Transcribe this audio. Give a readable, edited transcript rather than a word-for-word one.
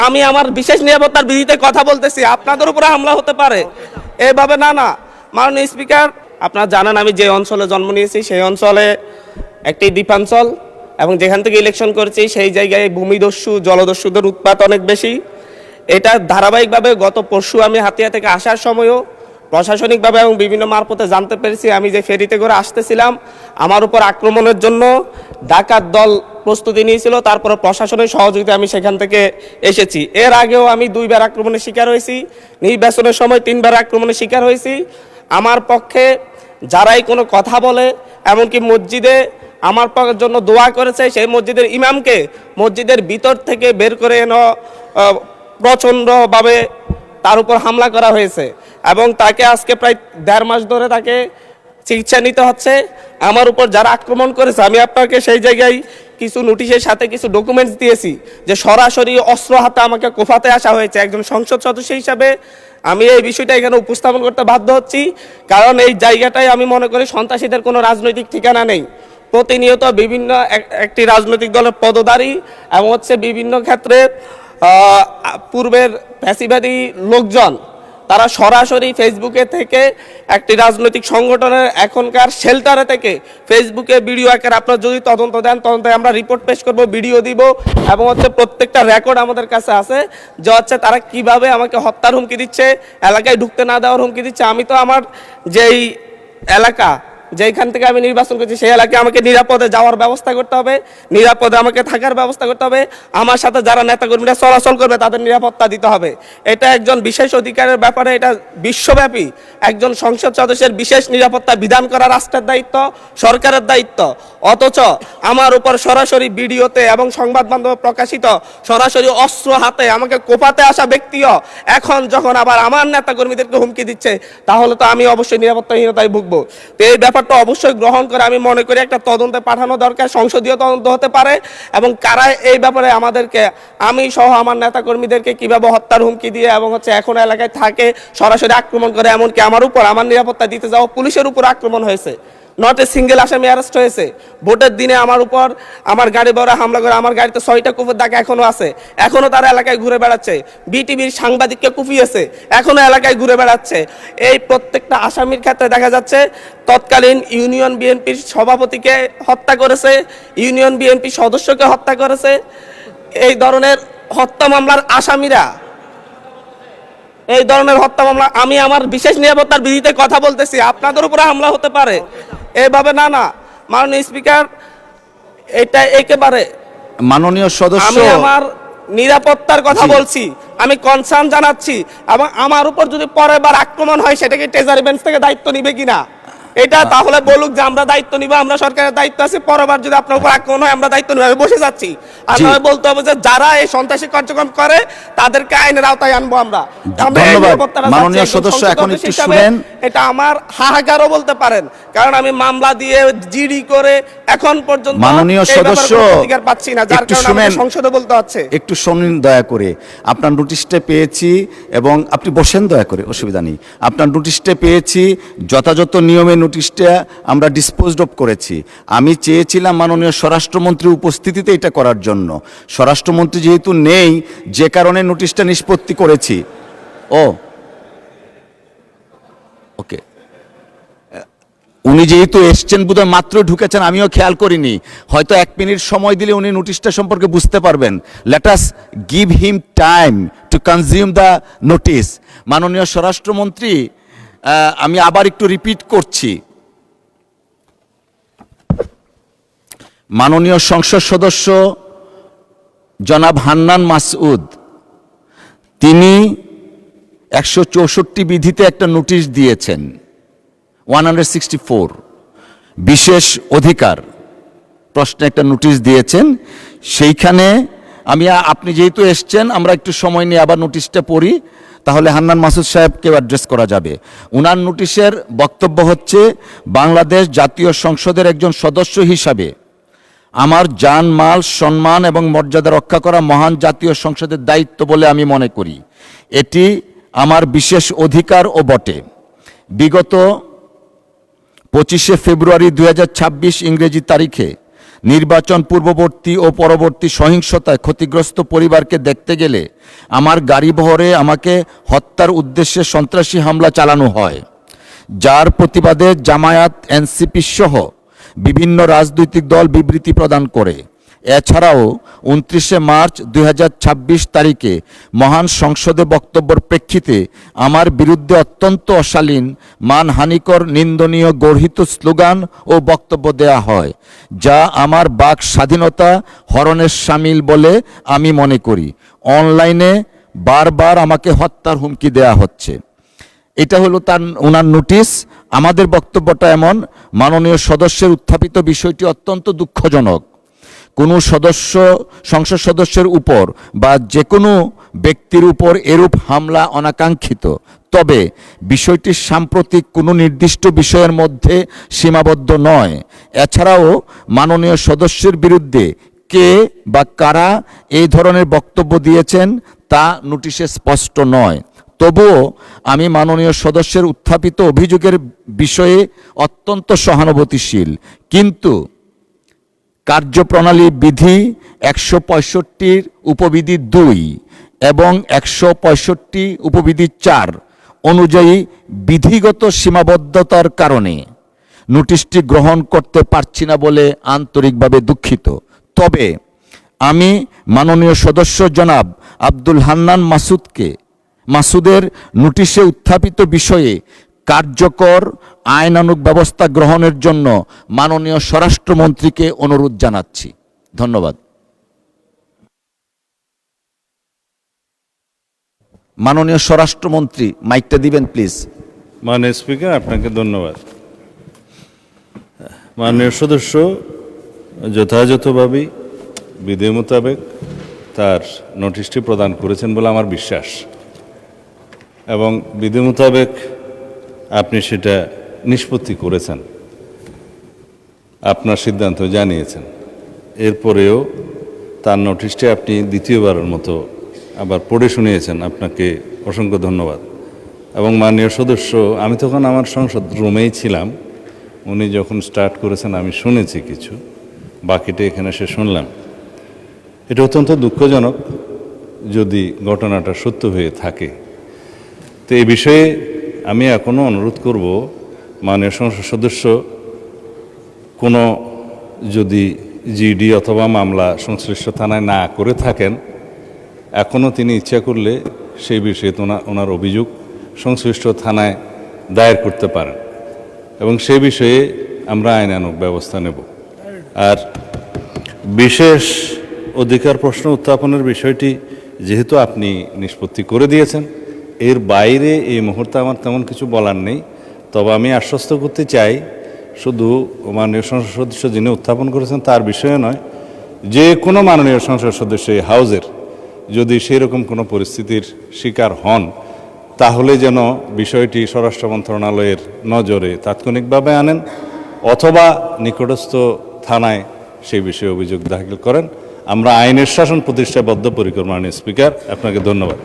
আমি আমার বিশেষ নিরাপত্তার বিধিতে কথা বলতেছি, আপনাদের উপরে হামলা হতে পারে এভাবে না। মাননীয় স্পিকার, আপনারা জানেন আমি যে অঞ্চলে জন্ম নিয়েছি সেই অঞ্চলে একটি দ্বীপাঞ্চল এবং যেখান থেকে ইলেকশন করেছি সেই জায়গায় ভূমিদস্যু জলদস্যুদের উৎপাত অনেক বেশি। এটা ধারাবাহিকভাবে গত পরশু আমি হাতিয়া থেকে আসার সময়ও প্রশাসনিকভাবে এবং বিভিন্ন মারফতে জানতে পেরেছি। আমি যে ফেরিতে করে আসতেছিলাম আমার উপর আক্রমণের জন্য ডাকাত দল প্রস্তুতি নিয়েছিল, তারপরে প্রশাসনের সহযোগিতা আমি সেখান থেকে এসেছি। এর আগেও আমি 2 বার আক্রমণের শিকার হয়েছি, নির্বাচনের সময় 3 বার আক্রমণের শিকার হয়েছি। আমার পক্ষে যারাই কোনো কথা বলে, এমনকি মসজিদে আমার জন্য দোয়া করেছে, সেই মসজিদের ইমামকে মসজিদের ভিতর থেকে বের করে এনে প্রচণ্ডভাবে তার উপর হামলা করা হয়েছে এবং তাকে আজকে প্রায় 1.5 মাস ধরে তাকে চিকিৎসা নিতে হচ্ছে। আমার উপর যারা আক্রমণ করেছে আমি আপনাকে সেই জায়গায় কিছু নোটিশের সাথে কিছু ডকুমেন্টস দিয়েছি যে সরাসরি অস্ত্র হাতে আমাকে কোফাতে আসা হয়েছে। একজন সংসদ সদস্য হিসাবে আমি এই বিষয়টা এখানে উপস্থাপন করতে বাধ্য হচ্ছি, কারণ এই জায়গাটায় আমি মনে করি সন্ত্রাসীদের কোনো রাজনৈতিক ঠিকানা নেই। প্রতিনিয়ত বিভিন্ন একটি রাজনৈতিক দলের পদধারী এবং বিভিন্ন ক্ষেত্রে পূর্বের ফ্যাসিবাদী লোকজন তারা সরাসরি ফেসবুকে থেকে একটি রাজনৈতিক সংগঠনের এখনকার শেল্টারে থেকে ফেসবুকে ভিডিও আকারে আপনারা যদি তদন্ত দেন, তদন্তে আমরা রিপোর্ট পেশ করব, ভিডিও দিব এবং প্রত্যেকটা রেকর্ড আমাদের কাছে আছে যে তারা কিভাবে আমাকে হত্যার হুমকি দিচ্ছে, এলাকায় ঢুকতে না দেওয়ার হুমকি দিচ্ছে। আমি তো আমার যেই এলাকা যেখান থেকে আমি নির্বাচন করছি সেই এলাকায় আমাকে নিরাপদে যাওয়ার ব্যবস্থা করতে হবে, নিরাপদে আমাকে থাকার ব্যবস্থা করতে হবে, আমার সাথে যারা নেতাকর্মীরা চলাচল করবে তাদের নিরাপত্তা দিতে হবে। এটা একজন বিশেষ অধিকারের ব্যাপারে, এটা বিশ্বব্যাপী একজন সংসদ সদস্যের বিশেষ নিরাপত্তা বিধান করা রাষ্ট্রের দায়িত্ব, সরকারের দায়িত্ব। অথচ আমার উপর সরাসরি ভিডিওতে এবং সংবাদ মাধ্যমে প্রকাশিত সরাসরি অস্ত্র হাতে আমাকে কোপাতে আসা ব্যক্তিও এখন যখন আবার আমার নেতাকর্মীদেরকে হুমকি দিচ্ছে, তাহলে তো আমি অবশ্যই নিরাপত্তাহীনতায় ভুগবো। তো এই ব্যাপারটা অবশ্যই গ্রহণ করে আমি মনে করি একটা তদন্তে পাঠানো দরকার, সংসদীয় তদন্ত হতে পারে এবং কারা এই ব্যাপারে আমাদেরকে, আমি সহ আমার নেতাকর্মীদেরকে কিভাবে হত্যার হুমকি দিয়ে এবং এখন এলাকায় থাকে সরাসরি আক্রমণ করে, এমনকি আমার উপর আমার নিরাপত্তা দিতে যাওয়া পুলিশের উপর আক্রমণ হয়েছে। নট এ সিঙ্গেল আসামি অ্যারেস্ট হয়েছে। ভোটের দিনে আমার উপর আমার গাড়ি বড় হামলা করে, আমার গাড়িতে 6টা কুপির দাগ এখনো আছে, এখনো তারা এলাকায় ঘুরে বেড়াচ্ছে। বিটিভির সাংবাদিককে কুপিয়েছে, এখনো এলাকায় ঘুরে বেড়াচ্ছে। এই প্রত্যেকটা আসামির ক্ষেত্রে দেখা যাচ্ছে তৎকালীন ইউনিয়ন বিএনপির সভাপতিকে হত্যা করেছে, ইউনিয়ন বিএনপি সদস্যকে হত্যা করেছে। এই ধরনের হত্যা মামলার আসামিরা, এই ধরনের হত্যা মামলা, আমি আমার বিশেষ নিরাপত্তার বিধিতে কথা বলতেছি, আপনাদের উপরে হামলা হতে পারে এভাবে না। মাননীয় স্পিকার, এটা একেবারে মাননীয় সদস্য, আমি আমার নিরাপত্তার কথা বলছি, আমি কনসার্ন জানাচ্ছি এবং আমার উপর যদি পরের বার আক্রমণ হয় সেটাকে ট্রেজারি বেঞ্চ থেকে দায়িত্ব নিবে কিনা এটা তাহলে বলুক যে আমরা দায়িত্ব নিব, আমরা সরকারের দায়িত্ব আছে, পরের বার যদি আপনার উপর আক্রমণ হয় আমরা দায়িত্ব নিব। আমি বসে যাচ্ছি, আর নয় বলতে হবে যে যারা এই সন্ত্রাসী কার্যক্রম করে তাদেরকে আইনের আওতায় আনবো আমরা। মাননীয় সদস্য, এখন একটু শুনেন। এটা আমার হাহাকারও বলতে পারেন, কারণ আমি মামলা দিয়ে জিডি করে এখন পর্যন্ত মাননীয় সদস্য অধিকার পাচ্ছি না, যার কারণে আমাকে সংসদে বলতে হচ্ছে। একটু শুনুন দয়া করে, আপনার নোটিশটা পেয়েছি এবং আপনি বসেন দয়া করে, অসুবিধা নেই। আপনার নোটিশটা পেয়েছি, যথাযথ নিয়মে নোটিশটা আমরা ডিসপোজড অফ করেছি। আমি চেয়েছিলাম মাননীয় স্বরাষ্ট্রমন্ত্রীর উপস্থিতিতে এটা করার জন্য, স্বরাষ্ট্রমন্ত্রী যেহেতু নেই যে কারণে নোটিশটা নিষ্পত্তি করেছি। ওকে, উনি যেহেতু এসছেন বোধহয় মাত্র ঢুকেছেন, আমিও খেয়াল করিনি, হয়তো 1 মিনিট সময় দিলে উনি নোটিশটা সম্পর্কে বুঝতে পারবেন। Let us give him time to consume the notice. মাননীয় স্বরাষ্ট্রমন্ত্রী, আমি আবার একটু রিপিট করছি, মাননীয় সংসদ সদস্য জনাব হান্নান মাসউদ, তিনি 164 বিধিতে একটা নোটিশ দিয়েছেন, 164 বিশেষ অধিকার প্রশ্নে একটা নোটিশ দিয়েছেন। সেইখানে আপনি যেহেতু এসছেন, আমরা একটু সময় নিয়ে আবার নোটিশটা পড়ি, তাহলে হান্নান মাসুদ সাহেবকেও অ্যাড্রেস করা যাবে। উনার নোটিশের বক্তব্য হচ্ছে, বাংলাদেশ জাতীয় সংসদের একজন সদস্য হিসাবে আমার জান মাল সম্মান এবং মর্যাদা রক্ষা করা মহান জাতীয় সংসদের দায়িত্ব বলে আমি মনে করি। এটি আমার বিশেষ অধিকার ও বটে। বিগত 25শে ফেব্রুয়ারি 2026 ইংরেজি তারিখে নির্বাচন পূর্ববর্তী ও পরবর্তী সহিংসতায় ক্ষতিগ্রস্ত পরিবারকে দেখতে গেলে আমার গাড়িবহরে আমাকে হত্যার উদ্দেশ্যে সন্ত্রাসী হামলা চালানো হয়, যার প্রতিবাদে জামায়াত, এনসিপি সহ বিভিন্ন রাজনৈতিক দল বিবৃতি প্রদান করে। এছাড়াও 29শে মার্চ 2026 তারিখে মহান সংসদে বক্তব্যের প্রেক্ষিতে আমার বিরুদ্ধে অত্যন্ত অশালীন, মানহানিকর, নিন্দনীয় গর্হিত স্লোগান ও বক্তব্য দেয়া হয়, যা আমার বাক স্বাধীনতা হরণের শামিল বলে আমি মনে করি। অনলাইনে বারবার আমাকে হত্যার হুমকি দেয়া হচ্ছে। এটা হলো ওনার নোটিশ। আমাদের বক্তব্যটা এমন, মাননীয় সদস্যের উত্থাপিত বিষয়টি অত্যন্ত দুঃখজনক। কোনো সংসদ সদস্যের উপর বা যে কোনো ব্যক্তির উপর এরূপ হামলা অনাকাঙ্ক্ষিত, তবে বিষয়টি সাম্প্রতিক কোনো নির্দিষ্ট বিষয়ের মধ্যে সীমাবদ্ধ নয়। এছাড়াও মাননীয় সদস্যের বিরুদ্ধে কে বা কারা এই ধরনের বক্তব্য দিয়েছেন তা নোটিশে স্পষ্ট নয়। তবুও আমি মাননীয় সদস্যের উত্থাপিত অভিযোগের বিষয়ে অত্যন্ত সহানুভূতিশীল, কিন্তু কার্যপ্রণালী বিধি 165 উপবিধি 2 এবং 165 উপবিধি 4 অনুযায়ী বিধিগত সীমাবদ্ধতার কারণে নোটিশটি গ্রহণ করতে পারছি না বলে আন্তরিকভাবে দুঃখিত। তবে আমি মাননীয় সদস্য জনাব আব্দুল হান্নান মাসুদের নোটিশে উত্থাপিত বিষয়ে কার্যকর আইনানুগ ব্যবস্থা গ্রহণের জন্য মাননীয় স্বরাষ্ট্রমন্ত্রীকে অনুরোধ জানাচ্ছি। ধন্যবাদ। মাননীয় স্বরাষ্ট্রমন্ত্রী, মাইকটা দিবেন প্লিজ। মাননীয় স্পিকার, আপনাকে ধন্যবাদ। মাননীয় সদস্য যথাযথভাবেই বিধি মোতাবেক তার নোটিশটি প্রদান করেছেন বলে আমার বিশ্বাস, এবং বিধি মোতাবেক আপনি সেটা নিষ্পত্তি করেছেন, আপনার সিদ্ধান্ত জানিয়েছেন। এরপরেও তার নোটিশটি আপনি দ্বিতীয়বারের মতো আবার পড়ে শুনিয়েছেন, আপনাকে অসংখ্য ধন্যবাদ। এবং মাননীয় সদস্য, আমি তখন আমার সংসদ রুমেই ছিলাম, উনি যখন স্টার্ট করেছেন আমি শুনেছি কিছু, বাকিটা এখানে এসে শুনলাম। এটা অত্যন্ত দুঃখজনক যদি ঘটনাটা সত্য হয়ে থাকে। তো এই বিষয়ে আমি এখনও অনুরোধ করব, মাননীয় সংসদ সদস্য কোনো যদি জিডি অথবা মামলা সংশ্লিষ্ট থানায় না করে থাকেন, এখনও তিনি ইচ্ছা করলে সেই বিষয়ে ওনার অভিযোগ সংশ্লিষ্ট থানায় দায়ের করতে পারেন, এবং সেই বিষয়ে আমরা আইনানুগ ব্যবস্থা নেব। আর বিশেষ অধিকার প্রশ্ন উত্থাপনের বিষয়টি যেহেতু আপনি নিষ্পত্তি করে দিয়েছেন, এর বাইরে এই মুহূর্তে আমার তেমন কিছু বলার নেই। তবে আমি আশ্বস্ত করতে চাই, শুধু মাননীয় সংসদ সদস্য যিনি উত্থাপন করেছেন তার বিষয়ে নয়, যে কোনো মাননীয় সংসদ সদস্য এই হাউজের যদি সেই রকম কোনো পরিস্থিতির শিকার হন, তাহলে যেন বিষয়টি স্বরাষ্ট্র মন্ত্রণালয়ের নজরে তাৎক্ষণিকভাবে আনেন, অথবা নিকটস্থ থানায় সেই বিষয়ে অভিযোগ দাখিল করেন। আমরা আইনের শাসন প্রতিষ্ঠায় বদ্ধপরিকর। মাননীয় স্পিকার, আপনাকে ধন্যবাদ।